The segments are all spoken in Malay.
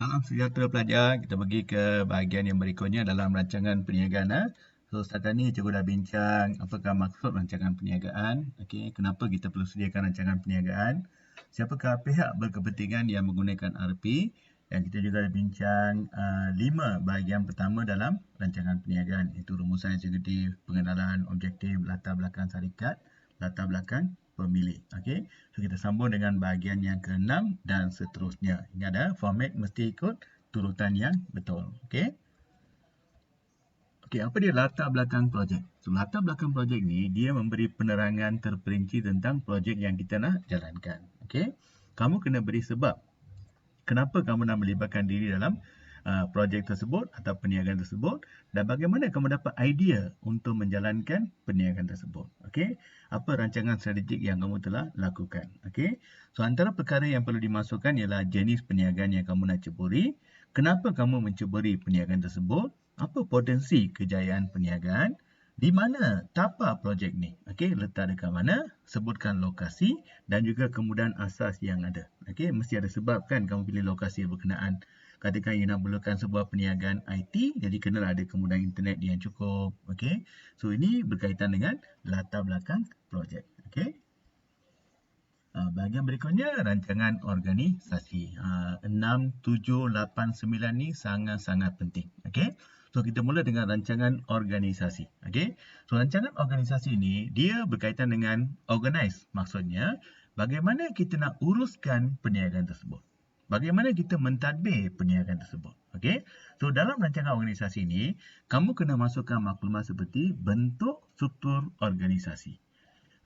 Salam sejahtera pelajar. Kita pergi ke bahagian yang berikutnya dalam rancangan perniagaan. So, setakat ni cikgu dah bincang apakah maksud rancangan perniagaan. Okey, kenapa kita perlu sediakan rancangan perniagaan. Siapakah pihak berkepentingan yang menggunakan RP. Dan kita juga dah bincang 5 bahagian pertama dalam rancangan perniagaan. Iaitu rumusan eksekutif, pengenalan objektif, latar belakang syarikat, latar belakang pemilik. Okey. So kita sambung dengan bahagian yang ke-6 dan seterusnya. Ingat format mesti ikut turutan yang betul. Okey. Okey, apa dia latar belakang projek? So latar belakang projek ni dia memberi penerangan terperinci tentang projek yang kita nak jalankan. Okey. Kamu kena beri sebab kenapa kamu nak melibatkan diri dalam projek tersebut atau perniagaan tersebut dan bagaimana kamu dapat idea untuk menjalankan perniagaan tersebut. Okey, apa rancangan strategik yang kamu telah lakukan. Okey, so antara perkara yang perlu dimasukkan ialah jenis perniagaan yang kamu nak ceburi, kenapa kamu menceburi perniagaan tersebut, apa potensi kejayaan perniagaan, di mana tapak projek ni. Okey, letak dekat mana, sebutkan lokasi dan juga kemudahan asas yang ada. Okey, mesti ada sebab kan kamu pilih lokasi berkenaan. Katakan you nak perlukan sebuah perniagaan IT, jadi kena ada kemudahan internet yang cukup. Okey, so ini berkaitan dengan latar belakang projek. Okey. Bahagian berikutnya rancangan organisasi. 6, 7, 8, 9 ni sangat-sangat penting. Okey. So kita mula dengan rancangan organisasi. Okey. So rancangan organisasi ni dia berkaitan dengan organize. Maksudnya bagaimana kita nak uruskan perniagaan tersebut. Bagaimana kita mentadbir perniagaan tersebut. Okey. So dalam rancangan organisasi ni kamu kena masukkan maklumat seperti bentuk struktur organisasi.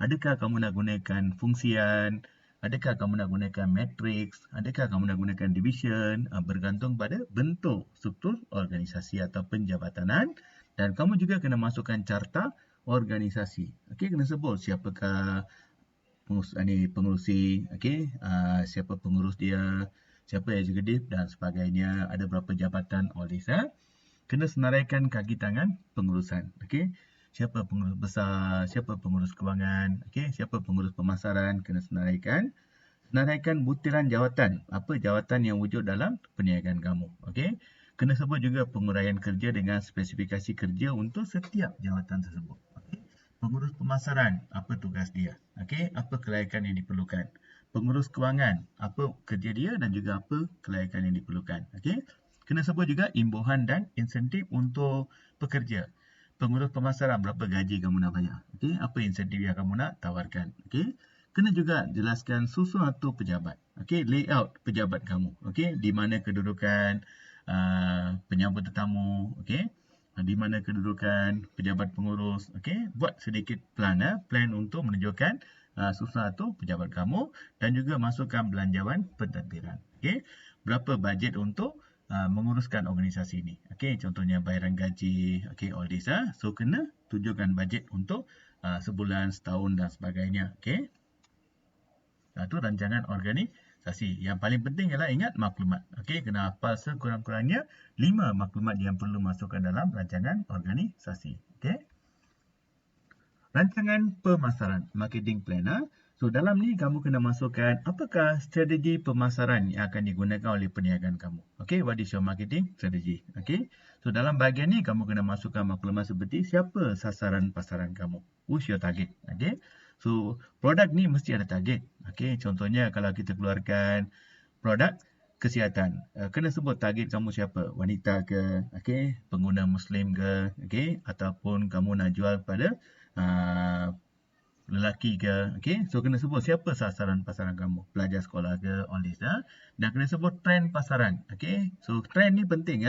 Adakah kamu nak gunakan fungsian? Adakah kamu nak gunakan matrix? Adakah kamu nak gunakan division? Bergantung pada bentuk struktur organisasi atau penjabatanan. Dan kamu juga kena masukkan carta organisasi. Okey, kena sebut siapakah pengurusi, okey, siapa pengurus dia, siapa eksekutif dan sebagainya, ada berapa jabatan, all this. Kena senaraikan kaki tangan pengurusan. Okey. Siapa pengurus besar, siapa pengurus kewangan, okey, siapa pengurus pemasaran, kena senaraikan. Senaraikan butiran jawatan, apa jawatan yang wujud dalam perniagaan kamu, okey. Kena sebut juga penguraian kerja dengan spesifikasi kerja untuk setiap jawatan tersebut. Okay. Pengurus pemasaran, apa tugas dia, okey, apa kelayakan yang diperlukan. Pengurus kewangan, apa kerja dia dan juga apa kelayakan yang diperlukan, okey. Kena sebut juga imbuhan dan insentif untuk pekerja. Pengurus pemasaran, berapa gaji kamu nak bayar. Okey, apa insentif yang kamu nak tawarkan. Okey, kena juga jelaskan sesuatu pejabat. Okey, layout pejabat kamu. Okey, di mana kedudukan penyambut tetamu. Okey, di mana kedudukan pejabat pengurus. Okey, buat sedikit plan untuk menunjukkan sesuatu pejabat kamu dan juga masukkan belanjawan pentadbiran. Okey, berapa bajet untuk menguruskan organisasi ini. Okey, contohnya bayaran gaji, okey, all this. So kena tunjukkan bajet untuk sebulan, setahun dan sebagainya. Okey. Itu rancangan organisasi. Yang paling penting ialah ingat maklumat. Okey, kena hafal sekurang-kurangnya 5 maklumat yang perlu masukkan dalam rancangan organisasi. Okey. Rancangan pemasaran, marketing plan. So dalam ni kamu kena masukkan apakah strategi pemasaran yang akan digunakan oleh perniagaan kamu. Okay, what is your marketing strategy? Okay, so dalam bahagian ni kamu kena masukkan maklumat seperti siapa sasaran pasaran kamu. Who's your target? Okay, so produk ni mesti ada target. Okay, contohnya kalau kita keluarkan produk kesihatan, kena sebut target kamu siapa, wanita ke, okay, pengguna Muslim ke, okay, ataupun kamu nak jual pada lelaki ke, okey. So kena sebut siapa sasaran pasaran kamu, pelajar sekolah ke, all this. Dan kena sebut trend pasaran, okey. So trend ni penting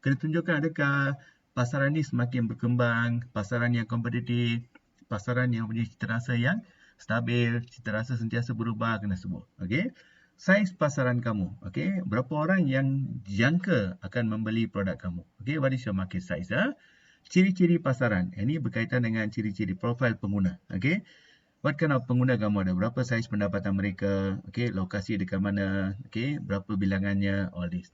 kena tunjukkan adakah pasaran ni semakin berkembang, pasaran yang kompetitif, pasaran yang punya citarasa yang stabil, citarasa sentiasa berubah, kena sebut, okey. Saiz pasaran kamu, okey. Berapa orang yang jangka akan membeli produk kamu, okey. What is your market size? Ciri-ciri pasaran. Ini berkaitan dengan ciri-ciri profil pengguna. Okay. What kind of pengguna kamu ada? Berapa saiz pendapatan mereka? Okay. Lokasi dekat mana? Okay. Berapa bilangannya? All this.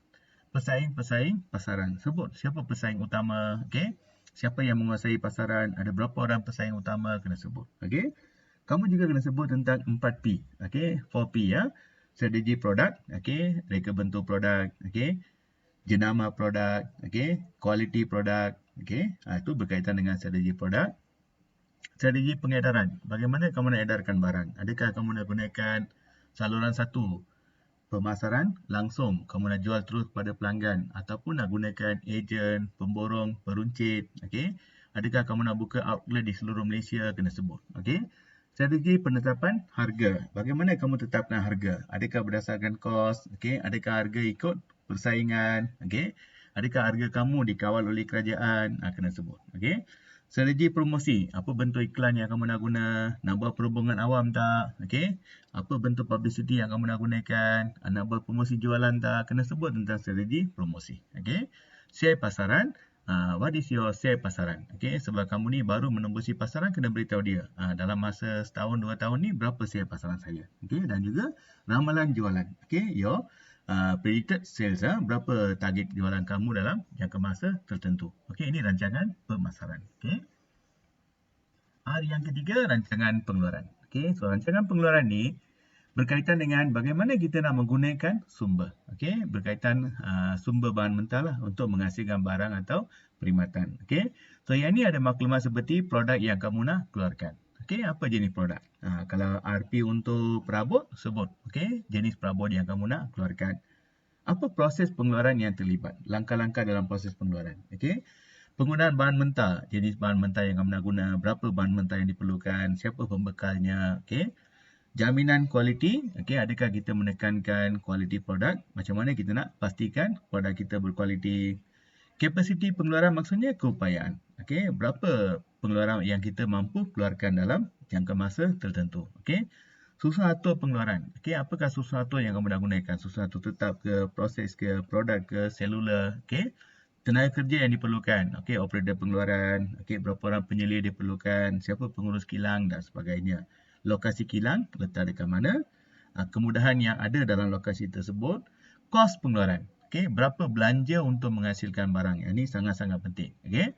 Pesaing-pesaing pasaran. Sebut siapa pesaing utama. Okay. Siapa yang menguasai pasaran? Ada berapa orang pesaing utama? Kena sebut. Okay. Kamu juga kena sebut tentang 4P. Okay. 4P strategi produk, okey, reka bentuk produk, okey, jenama produk, okey, kualiti produk, okey. Itu berkaitan dengan strategi produk. Strategi pengedaran. Bagaimana kamu nak edarkan barang? Adakah kamu nak gunakan saluran satu, pemasaran langsung, kamu nak jual terus kepada pelanggan, ataupun nak gunakan ejen, pemborong, peruncit, okey. Adakah kamu nak buka outlet di seluruh Malaysia, kena sebut, okey. Strategi penetapan harga. Bagaimana kamu tetapkan harga? Adakah berdasarkan kos, okey. Adakah harga ikut persaingan, okey. Adakah harga kamu dikawal oleh kerajaan, kena sebut, okey. Strategi promosi, apa bentuk iklan yang kamu nak guna, nak buat perhubungan awam tak, okey. Apa bentuk publicity yang kamu nak gunakan, nak buat promosi jualan tak, kena sebut tentang strategi promosi, okey. Share pasaran, what is your share pasaran, okey. Sebab kamu ni baru menembusi pasaran, kena beritahu dia, dalam masa setahun, 2 tahun ni, berapa share pasaran saya, okey. Dan juga ramalan jualan, okey. Your predicted sales, berapa target jualan kamu dalam jangka masa tertentu. Okey, ini rancangan pemasaran. Okey. Yang ketiga, rancangan pengeluaran. Okey, so rancangan pengeluaran ni berkaitan dengan bagaimana kita nak menggunakan sumber. Okey, berkaitan sumber bahan mentah lah untuk menghasilkan barang atau perkhidmatan. Okey. So yang ni ada maklumat seperti produk yang kamu nak keluarkan. Okey, apa jenis produk? Kalau RP untuk perabot, sebut. Okey, jenis perabot yang kamu nak keluarkan. Apa proses pengeluaran yang terlibat? Langkah-langkah dalam proses pengeluaran. Okey. Penggunaan bahan mentah, jenis bahan mentah yang kamu nak guna, berapa bahan mentah yang diperlukan, siapa pembekalnya, okey. Jaminan kualiti, okey, adakah kita menekankan kualiti produk? Macam mana kita nak pastikan produk kita berkualiti? Kapasiti pengeluaran maksudnya keupayaan. Okey, berapa pengeluaran yang kita mampu keluarkan dalam jangka masa tertentu. Okey. Susun atur pengeluaran. Okey, apakah susun atur yang kamu nak gunakan? Susun atur tetap ke, proses ke, produk ke, selular, okey. Tenaga kerja yang diperlukan. Okey, operator pengeluaran, okey, berapa orang penyelia diperlukan, siapa pengurus kilang dan sebagainya. Lokasi kilang letak dekat mana? Kemudahan yang ada dalam lokasi tersebut. Kos pengeluaran. Okey, berapa belanja untuk menghasilkan barang. Ini sangat-sangat penting. Okey.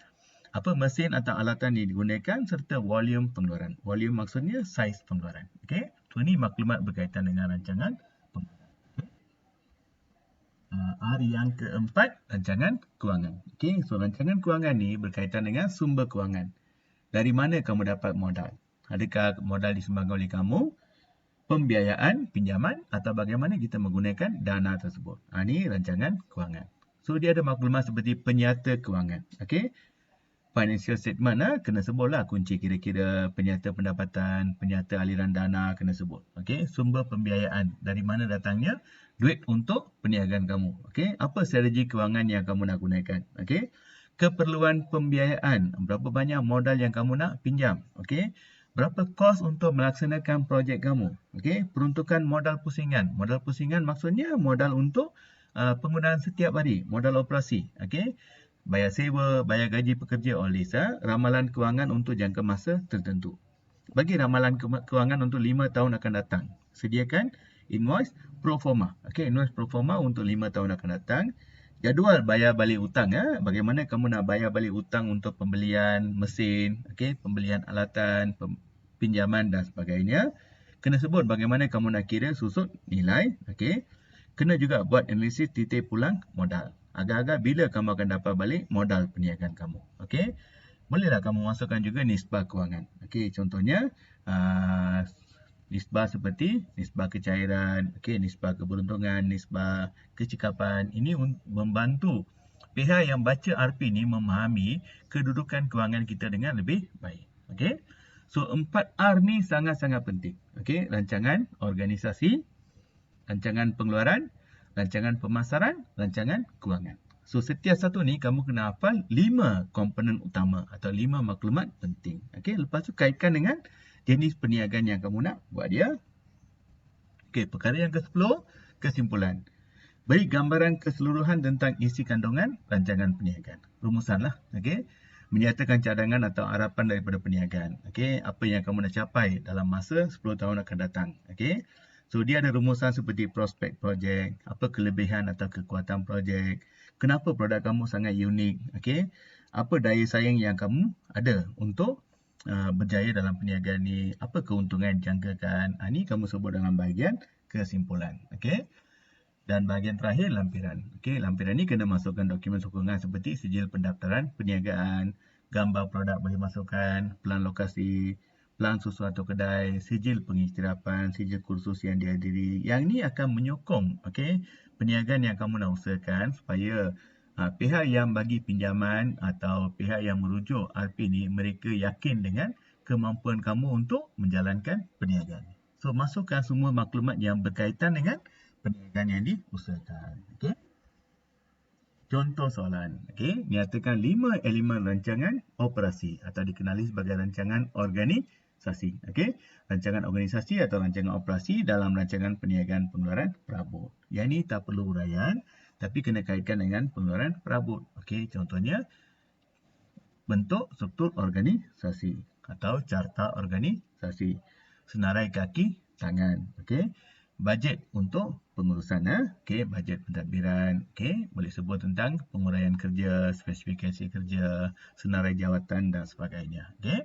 Apa mesin atau alatan yang digunakan serta volume pengeluaran. Volume maksudnya saiz pengeluaran. Okey. So ini maklumat berkaitan dengan rancangan pengeluaran. Yang keempat, rancangan kewangan. Okey, so rancangan kewangan ni berkaitan dengan sumber kewangan. Dari mana kamu dapat modal? Adakah modal disumbangkan oleh kamu? Pembiayaan, pinjaman, atau bagaimana kita menggunakan dana tersebut. Ini rancangan kewangan. So dia ada maklumat seperti penyata kewangan. Okey. Financial statement, kena sebutlah kunci kira-kira penyata pendapatan, penyata aliran dana, kena sebut. Okey. Sumber pembiayaan, dari mana datangnya duit untuk perniagaan kamu. Okey. Apa strategi kewangan yang kamu nak gunakan? Okey. Keperluan pembiayaan, berapa banyak modal yang kamu nak pinjam? Okey. Berapa kos untuk melaksanakan projek kamu? Okey, peruntukan modal pusingan. Modal pusingan maksudnya modal untuk penggunaan setiap hari, modal operasi. Okey, bayar sewa, bayar gaji pekerja, ramalan kewangan untuk jangka masa tertentu. Bagi ramalan kewangan untuk 5 tahun akan datang, sediakan invoice pro forma. Okey, invoice pro forma untuk 5 tahun akan datang. Jadual bayar balik hutang, bagaimana kamu nak bayar balik hutang untuk pembelian mesin, okey, pembelian alatan, pinjaman dan sebagainya. Kena sebut bagaimana kamu nak kira susut nilai, okey. Kena juga buat analisis titik pulang modal. Agak-agak bila kamu akan dapat balik modal perniagaan kamu, okey. Bolehlah kamu masukkan juga nisbah kewangan. Okey, contohnya nisbah seperti nisbah kecairan, okey, nisbah keberuntungan, nisbah kecekapan. Ini membantu pihak yang baca RP ni memahami kedudukan kewangan kita dengan lebih baik. Okey. So 4R ni sangat-sangat penting. Okey, rancangan organisasi, rancangan pengeluaran, rancangan pemasaran, rancangan kewangan. So setiap satu ni kamu kena hafal 5 komponen utama atau 5 maklumat penting. Okey, lepas tu kaitkan dengan jenis perniagaan yang kamu nak buat dia. Okey, perkara yang ke-10, kesimpulan. Beri gambaran keseluruhan tentang isi kandungan rancangan perniagaan. Rumusan lah, okey. Menyatakan cadangan atau harapan daripada perniagaan. Okey, apa yang kamu nak capai dalam masa 10 tahun akan datang. Okey. So dia ada rumusan seperti prospek projek, apa kelebihan atau kekuatan projek, kenapa produk kamu sangat unik, okey. Apa daya saing yang kamu ada untuk berjaya dalam perniagaan ni, apa keuntungan yang dijangkakan. Ini kamu sebut dalam bahagian kesimpulan. Okey. Dan bahagian terakhir, lampiran. Okey, lampiran ni kena masukkan dokumen sokongan seperti sijil pendaftaran perniagaan, gambar produk boleh masukkan, pelan lokasi, pelan sesuatu kedai, sijil pengiktirafan, sijil kursus yang dihadiri. Yang ni akan menyokong, okey, perniagaan yang kamu nak usahakan supaya pihak yang bagi pinjaman atau pihak yang merujuk RP ni, mereka yakin dengan kemampuan kamu untuk menjalankan perniagaan. So, masukkan semua maklumat yang berkaitan dengan perniagaan yang diusahakan. Okey. Contoh soalan. Okey, nyatakan 5 elemen rancangan operasi atau dikenali sebagai rancangan organisasi. Okey, rancangan organisasi atau rancangan operasi dalam rancangan perniagaan pengeluaran perabot. Yang ni tak perlu uraian, tapi kena kaitkan dengan pengeluaran perabot. Okey, contohnya bentuk struktur organisasi atau carta organisasi, senarai kaki tangan. Okey. Bajet untuk pengurusan, okey, bajet pentadbiran, okey, boleh sebut tentang penguraian kerja, spesifikasi kerja, senarai jawatan dan sebagainya. Okey.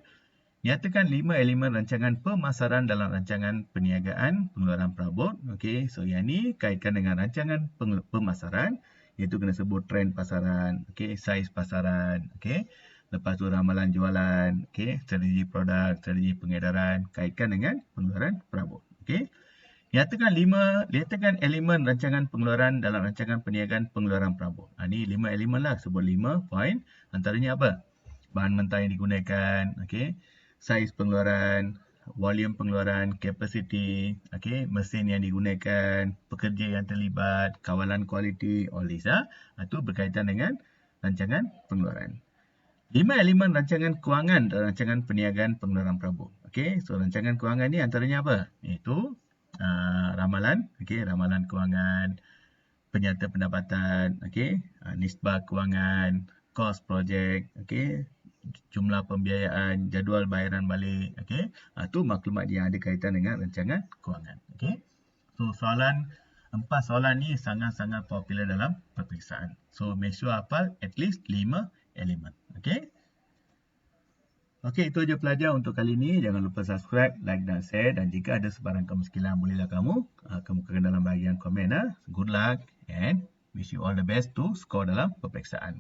Nyatakan 5 elemen rancangan pemasaran dalam rancangan perniagaan pengeluaran perabot. Okey, so yang ni kaitkan dengan rancangan pemasaran, iaitu kena sebut trend pasaran, okey, saiz pasaran, okey. Lepas tu ramalan jualan, okey, strategi produk, strategi pengedaran, kaitkan dengan pengeluaran perabot. Okey. Nyatakan elemen rancangan pengeluaran dalam rancangan perniagaan pengeluaran perabot. Ini 5 elemen lah, sebut 5 poin. Antaranya apa? Bahan mentah yang digunakan, okey, saiz pengeluaran, volume pengeluaran, capacity, okey, mesin yang digunakan, pekerja yang terlibat, kawalan kualiti, all this. Itu berkaitan dengan rancangan pengeluaran. 5 elemen rancangan kewangan dalam rancangan perniagaan pengeluaran perabot. Okey, so rancangan kewangan ni antaranya apa? Iaitu ramalan, okey, ramalan kewangan, penyata pendapatan, okey, nisbah kewangan, kos projek, okey, jumlah pembiayaan, jadual bayaran balik, okey. Itu maklumat yang ada kaitan dengan rancangan kewangan, okey. So empat soalan ni sangat-sangat popular dalam peperiksaan. So make sure hafal at least 5 elemen, okey. Okey, itu aja pelajar untuk kali ini. Jangan lupa subscribe, like dan share. Dan jika ada sebarang kemiskinan, bolehlah kamu kemukakan dalam bahagian komen. Good luck and wish you all the best to score dalam peperiksaan.